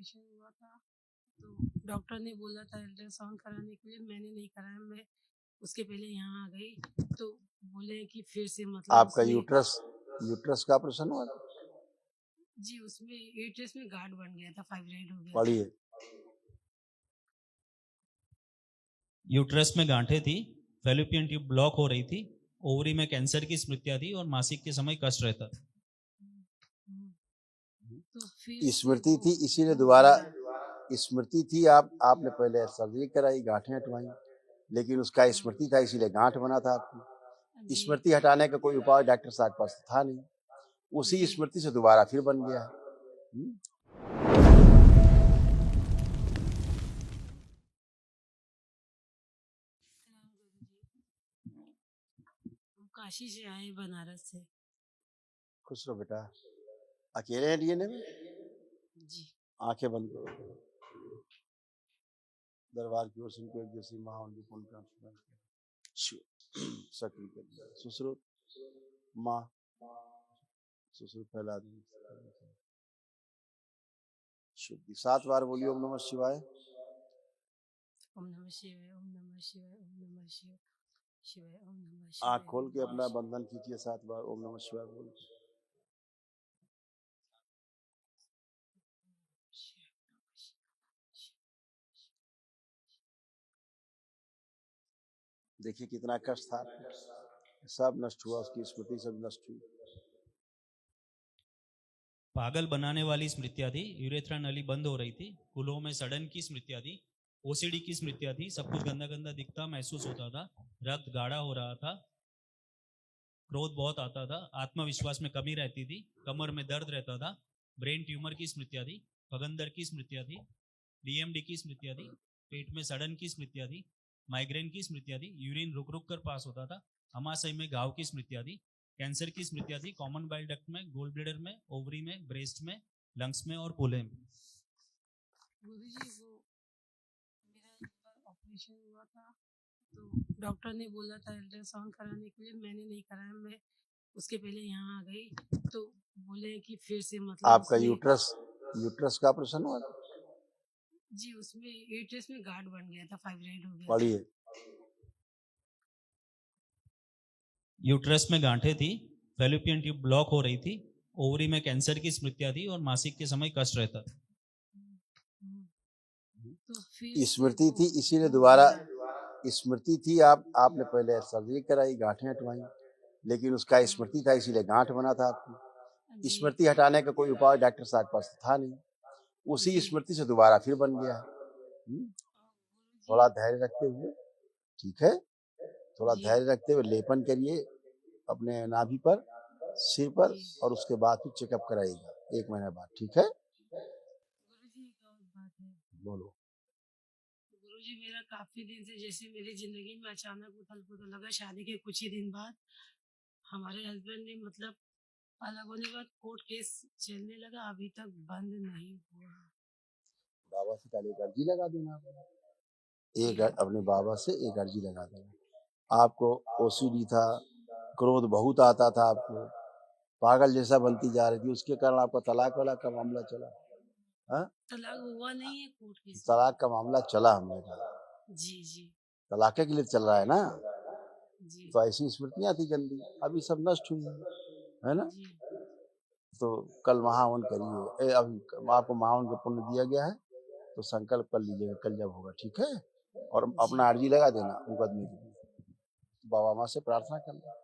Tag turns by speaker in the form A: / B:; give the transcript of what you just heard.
A: Operation हुआ था तो डॉक्टर ने बोला था अल्ट्रासाउंड कराने के लिए, मैंने नहीं कराया। मैं उसके पहले यहाँ आ गई तो बोले कि फिर से मतलब
B: आपका
A: उसमें
B: यूट्रस का ऑपरेशन हुआ था?
A: जी उसमें यूट्रस में गांठ बन गया था, फाइब्राइड हो गया था।
B: पढ़िए।
C: यूट्रस में गांठें थी, फैलोपियन ट्यूब ब्लॉक हो रही थी, ओवरी में कैंसर की स्मृतियां थी और मासिक के समय कष्ट रहता था।
A: तो फिर
B: स्मृति
A: से
B: थी,
A: वो
B: इसीलिए
A: हो
B: दोबारा
A: गया।
B: स्मृति थी। आपने पहले सर्जरी कराई, गांठें हटवाई, लेकिन उसका स्मृति था इसीलिए गांठ बना था आपकी।
A: जी
B: स्मृति हटाने का कोई उपाय डॉक्टर साहब के पास था नहीं, उसी
A: जी
B: स्मृति से दोबारा फिर बन गया है।
A: हम काशी से आए, बनारस से।
B: खुश रहो बेटा। अकेले हैं डीएनए में?
A: जी
B: आंखें बंद करो। दरबार की ओर से इनको एक जैसी महान विपुल का सक्रिय कर दिया। सुश्रुत माँ, सुश्रुत फैला दी। शुद्धि 7 बार बोलिए ओम नमः शिवाय।
A: ओम नमः शिवाय, ओम नमः शिवाय, ओम नमः शिवाय, शिवाय ओम नमः शिवाय।
B: आँख खोल के अपना बंधन कीजिए 7 बार ओम नमः शिवाय बोल। देखिए कितना कष्ट था, सब नष्ट हुआ, उसकी स्मृति सब नष्ट हुई।
C: पागल बनाने वाली स्मृतियां थी, यूरेथ्रा नली बंद हो रही थी, कुल्हों में सड़न की स्मृतियां थी, ओसीडी की स्मृतियां थी, सब कुछ गंदा गंदा दिखता महसूस होता था, रक्त गाढ़ा हो रहा था, क्रोध बहुत आता था, आत्मविश्वास में कमी रहती थी, कमर में दर्द रहता था, ब्रेन ट्यूमर की स्मृतियां थी, भगंदर की स्मृतियां थी, डीएमडी की स्मृतियां थी, पेट में सड़न की स्मृतियां थी, माइग्रेन की स्मृतियां थी, यूरिन रुक रुक कर पास होता था, अमाशय में घाव की स्मृतियां थी, कैंसर की स्मृतियां थी, कॉमन बाइल डक्ट में, गोल ब्लेडर में, ओवरी में, ब्रेस्ट में, लंग्स में और पोले में।
A: गुरुजी वो मेरा एक बार ऑपरेशन हुआ था तो डॉक्टर ने बोला था अल्ट्रासाउंड कराने के लिए, मैंने नहीं कराया। मैं उसके पहले यहाँ आ गई तो बोले कि फिर से मतलब
B: आपका
A: उसमें
B: यूट्रस का ऑपरेशन हुआ था?
A: जी उसमें यूट्रस में गांठ बन गया था, फाइब्राइड हो गया था।
B: पढ़िए।
C: यूट्रस में गांठें थी, फैलोपियन ट्यूब ब्लॉक हो रही थी, ओवरी में कैंसर की स्मृतियां थी और मासिक के समय कष्ट रहता था।
A: तो फिर
B: स्मृति थी, इसीलिए
A: हो
B: दोबारा
A: गया।
B: स्मृति थी। आपने पहले सर्जरी कराई, गांठें हटवाई, लेकिन उसका स्मृति था इसीलिए गांठ बना था आपकी।
A: जी
B: स्मृति हटाने का कोई उपाय डॉक्टर साहब के पास था नहीं, उसी
A: जी
B: स्मृति से दोबारा फिर बन गया है। थोड़ा धैर्य रखते हुए, ठीक है, थोड़ा
A: जी
B: धैर्य रखते हुए लेपन करिए अपने नाभि पर, सिर पर,
A: जी
B: और उसके बाद फिर चेकअप कराइएगा 1 महीने बाद, ठीक है?
A: गुरुजी एक और बात है।
B: बोलो।
A: गुरुजी मेरा काफी दिन से जैसे मेरी जिंदगी में अचानक उथल पुथल लगा। शादी के कुछ ही दिन बाद हमारे हस्बैंड ने मतलब अलग होने के बाद कोर्ट केस चलने लगा, अभी तक बंद नहीं हुआ।
B: बाबा से पहले एक अर्जी लगा देना,
A: जी
B: अपने बाबा से एक अर्जी लगा देना। आपको ओसीडी था, क्रोध बहुत आता था आपको, पागल जैसा बनती जा रही थी, उसके कारण आपका तलाक वाला का मामला चला। हाँ,
A: तलाक हुआ नहीं है कोर्ट केस में।
B: तलाक का मामला चला, हमने कहा
A: जी जी
B: तलाक के लिए चल रहा है ना,
A: जी
B: तो ऐसी स्मृतियां थी गंदी, अभी सब नष्ट हुई है ना।
A: जी
B: तो कल महावन करिए, अभी आपको महावन का पुण्य दिया गया है, तो संकल्प कर लीजिएगा कल जब होगा, ठीक है? और
A: जी
B: अपना अर्जी लगा देना मुकदमे के लिए, बाबा माँ से प्रार्थना करना।